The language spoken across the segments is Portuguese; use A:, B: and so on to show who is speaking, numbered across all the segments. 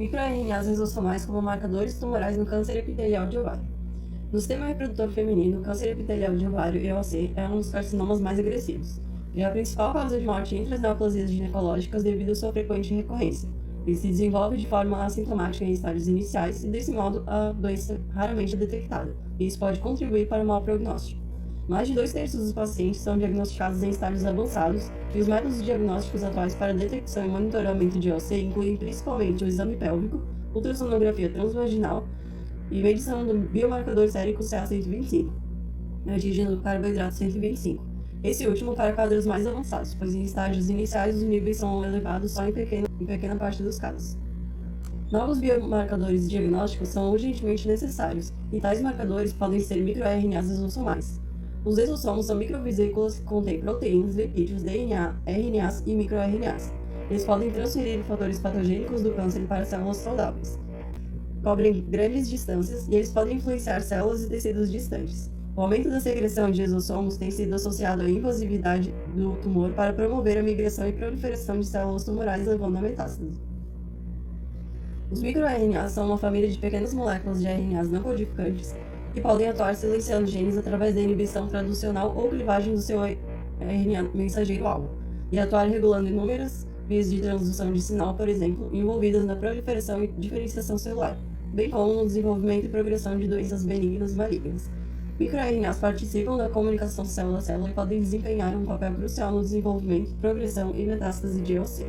A: microRNAs rizossomais como marcadores tumorais no câncer epitelial de ovário. No sistema reprodutor feminino, o câncer epitelial de ovário, EOC, é um dos carcinomas mais agressivos. É a principal causa de morte entre as neoplasias ginecológicas devido à sua frequente recorrência. Ele se desenvolve de forma assintomática em estágios iniciais e, desse modo, a doença raramente é detectada, e isso pode contribuir para o mau prognóstico. Mais de 2/3 dos pacientes são diagnosticados em estágios avançados, e os métodos diagnósticos atuais para detecção e monitoramento de EOC incluem principalmente o exame pélvico, ultrassonografia transvaginal e medição do biomarcador sérico CA125, antígeno do carboidrato 125. Esse último para quadros mais avançados, pois em estágios iniciais os níveis são elevados só em pequena parte dos casos. Novos biomarcadores diagnósticos são urgentemente necessários, e tais marcadores podem ser microRNAs rizossomais. Os rizossomos são microvesículas que contêm proteínas, lipídios, DNA, RNAs e microRNAs. Eles podem transferir fatores patogênicos do câncer para células saudáveis. Cobrem grandes distâncias e eles podem influenciar células e tecidos distantes. O aumento da secreção de rizossomos tem sido associado à invasividade do tumor para promover a migração e proliferação de células tumorais, levando à metástase. Os microRNAs são uma família de pequenas moléculas de RNAs não codificantes que podem atuar silenciando genes através da inibição traducional ou clivagem do seu RNA mensageiro-alvo, e atuar regulando inúmeras vias de transdução de sinal, por exemplo, envolvidas na proliferação e diferenciação celular, bem como no desenvolvimento e progressão de doenças benignas e malignas. MicroRNAs participam da comunicação célula a célula e podem desempenhar um papel crucial no desenvolvimento, progressão e metástase de EOC.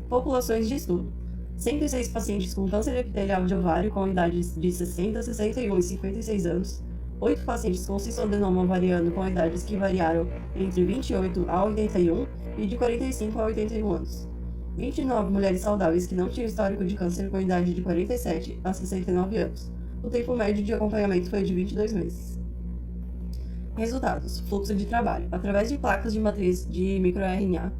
A: Populações de estudo. 106 pacientes com câncer epitelial de ovário com idades de 60, 61 e 56 anos, 8 pacientes com cistoadenoma ovariano com idades que variaram entre 28 a 81 e de 45 a 81 anos, 29 mulheres saudáveis que não tinham histórico de câncer com idade de 47 a 69 anos. O tempo médio de acompanhamento foi de 22 meses. Resultados. Fluxo de trabalho. Através de placas de matriz de microRNA,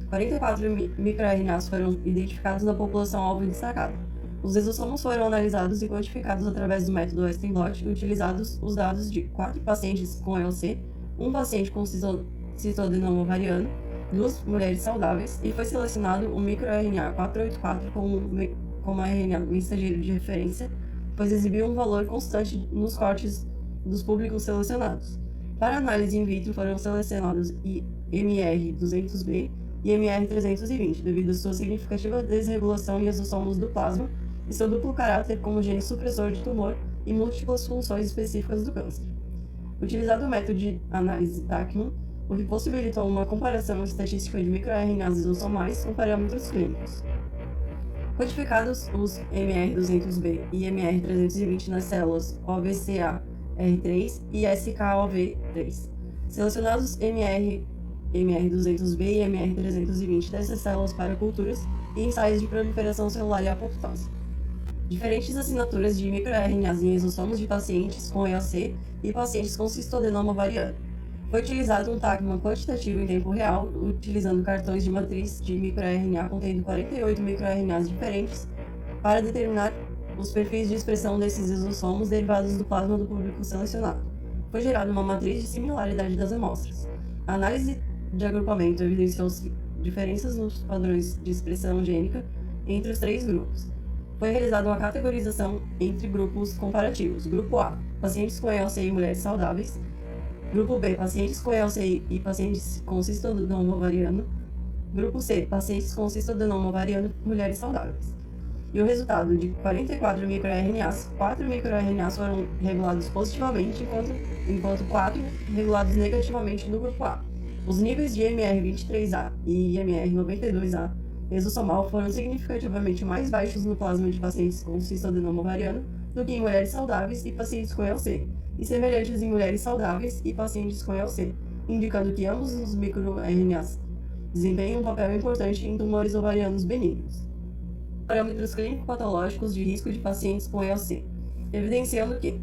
A: 44 microRNAs foram identificados na população alvo destacada. Os rizossomos foram analisados e quantificados através do método Western blot, utilizados os dados de 4 pacientes com EOC, 1 paciente com cistoadenoma ovariano, 2 mulheres saudáveis, e foi selecionado o microRNA 484 como RNA mensageiro de referência, pois exibiu um valor constante nos cortes dos públicos selecionados. Para análise in vitro foram selecionados MR200B e MR320, devido à sua significativa desregulação em rizossomos do plasma e seu duplo caráter como gene supressor de tumor e múltiplas funções específicas do câncer. Utilizado o método de análise Tachman, o que possibilitou uma comparação estatística de microRNAs rizossomais com parâmetros clínicos. Codificados os MR200B e MR320 nas células OVCA-R3 e SKOV3. Selecionados MR200B e MR320 dessas células para culturas e ensaios de proliferação celular e apoptose. Diferentes assinaturas de microRNAs em rizossomos de pacientes com EOC e pacientes com cistoadenoma ovariano. Foi utilizado um Tachman quantitativo em tempo real, utilizando cartões de matriz de microRNA contendo 48 microRNAs diferentes para determinar os perfis de expressão desses rizossomos derivados do plasma do público selecionado. Foi gerada uma matriz de similaridade das amostras. A análise de agrupamento evidenciou diferenças nos padrões de expressão gênica entre os 3 grupos. Foi realizada uma categorização entre grupos comparativos. Grupo A, pacientes com EOC e mulheres saudáveis. Grupo B, pacientes com EOC e pacientes com cistoadenoma ovariano. Grupo C, pacientes com cistoadenoma ovariano e mulheres saudáveis. E o resultado de 44 microRNAs, 4 microRNAs foram regulados positivamente, enquanto 4 regulados negativamente no grupo A. Os níveis de MR23A e MR92A risossomal foram significativamente mais baixos no plasma de pacientes com cistoadenoma ovariano do que em mulheres saudáveis e pacientes com EOC, e semelhantes em mulheres saudáveis e pacientes com EOC, indicando que ambos os microRNAs desempenham um papel importante em tumores ovarianos benignos. Parâmetros clínico-patológicos de risco de pacientes com EOC, evidenciando que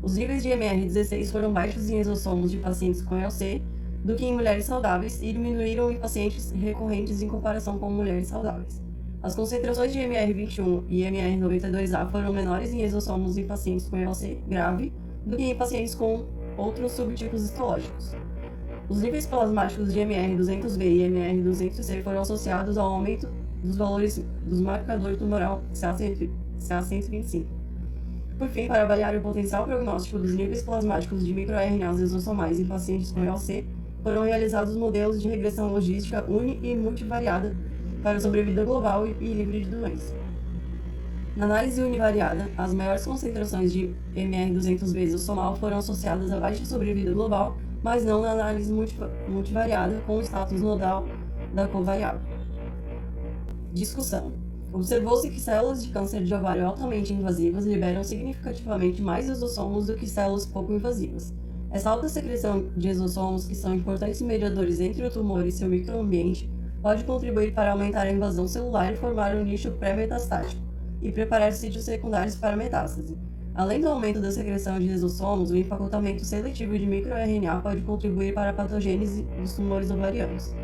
A: os níveis de MR16 foram baixos em rizossomos de pacientes com EOC do que em mulheres saudáveis e diminuíram em pacientes recorrentes em comparação com mulheres saudáveis. As concentrações de MR21 e MR92A foram menores em rizossomos em pacientes com EOC grave do que em pacientes com outros subtipos histológicos. Os níveis plasmáticos de MR200B e MR200C foram associados ao aumento dos valores dos marcadores tumoral CA125. Por fim, para avaliar o potencial prognóstico dos níveis plasmáticos de microRNAs exossomais em pacientes com EOC, foram realizados modelos de regressão logística uni- e multivariada para sobrevida global e livre de doença. Na análise univariada, as maiores concentrações de MR200B exossomal foram associadas a baixa sobrevida global, mas não na análise multivariada com o status nodal da covariável. Discussão. Observou-se que células de câncer de ovário altamente invasivas liberam significativamente mais exossomos do que células pouco invasivas. Essa alta secreção de exossomos, que são importantes mediadores entre o tumor e seu microambiente, pode contribuir para aumentar a invasão celular e formar um nicho pré-metastático e preparar sítios secundários para metástase. Além do aumento da secreção de exossomos, o empacotamento seletivo de microRNA pode contribuir para a patogênese dos tumores ovarianos.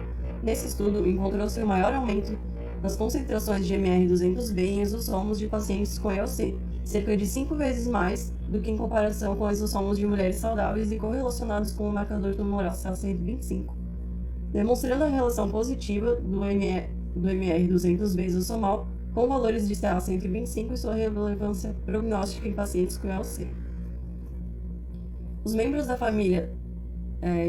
A: Nesse estudo, encontrou-se o maior aumento nas concentrações de MR200B em exossomos de pacientes com EOC, cerca de 5 vezes mais do que em comparação com exossomos de mulheres saudáveis e correlacionados com o marcador tumoral CA125, demonstrando a relação positiva do MR200B exossomal com valores de CA125 e sua relevância prognóstica em pacientes com EOC. Os membros da família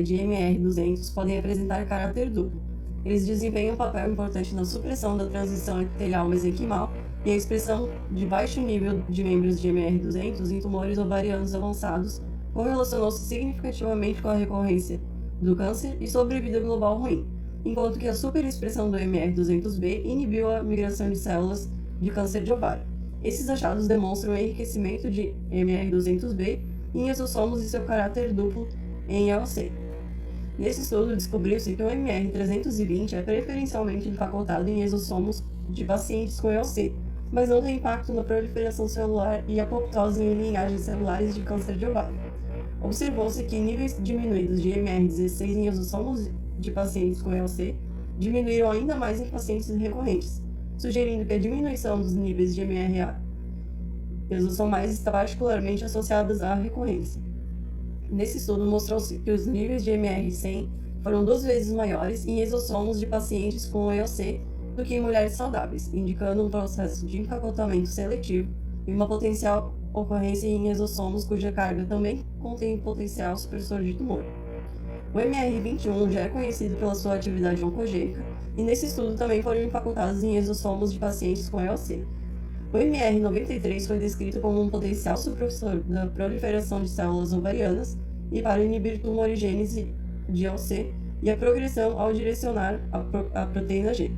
A: de MR200 podem apresentar caráter duplo. Eles desempenham um papel importante na supressão da transição epitelial mesenquimal e a expressão de baixo nível de membros de MR200 em tumores ovarianos avançados correlacionou-se significativamente com a recorrência do câncer e sobrevida global ruim, enquanto que a superexpressão do MR200B inibiu a migração de células de câncer de ovário. Esses achados demonstram o enriquecimento de MR200B em exossomos e seu caráter duplo em EOC. Nesse estudo, descobriu-se que o MR320 é preferencialmente empacotado em exossomos de pacientes com EOC, mas não tem impacto na proliferação celular e apoptose em linhagens celulares de câncer de ovário. Observou-se que níveis diminuídos de MR16 em exossomos de pacientes com EOC diminuíram ainda mais em pacientes recorrentes, sugerindo que a diminuição dos níveis de MRA exossomais está particularmente associada à recorrência. Nesse estudo, mostrou-se que os níveis de MR100 foram 2 vezes maiores em exossomos de pacientes com EOC do que em mulheres saudáveis, indicando um processo de empacotamento seletivo e uma potencial ocorrência em exossomos cuja carga também contém potencial supressor de tumor. O MR21 já é conhecido pela sua atividade oncogênica, e nesse estudo também foram empacotados em exossomos de pacientes com EOC. O MR93 foi descrito como um potencial supressor da proliferação de células ovarianas e para inibir tumorigênese de EOC e a progressão ao direcionar a proteína G.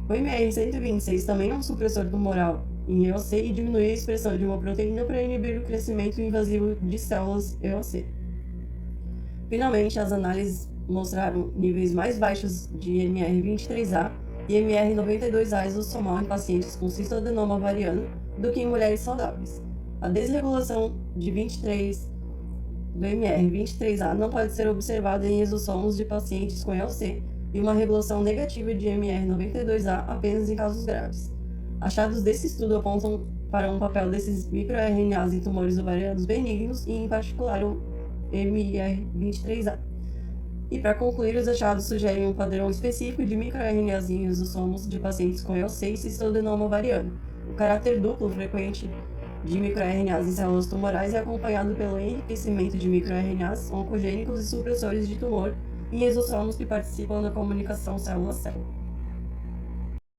A: O MR126 também é um supressor tumoral em EOC e diminui a expressão de uma proteína para inibir o crescimento invasivo de células EOC. Finalmente, as análises mostraram níveis mais baixos de MR23A e MR92A exossomal em pacientes com cistoadenoma ovariano do que em mulheres saudáveis. A desregulação de 23 do MR23A não pode ser observada em exossomos de pacientes com EOC e uma regulação negativa de MR92A apenas em casos graves. Achados desse estudo apontam para um papel desses microRNAs em tumores ovarianos benignos e, em particular, o MR23A. E para concluir, os achados sugerem um padrão específico de microRNAs em exossomos de pacientes com EOC e cistoadenoma ovariano. O caráter duplo frequente de microRNAs em células tumorais é acompanhado pelo enriquecimento de microRNAs oncogênicos e supressores de tumor em exossomos que participam da comunicação célula-célula.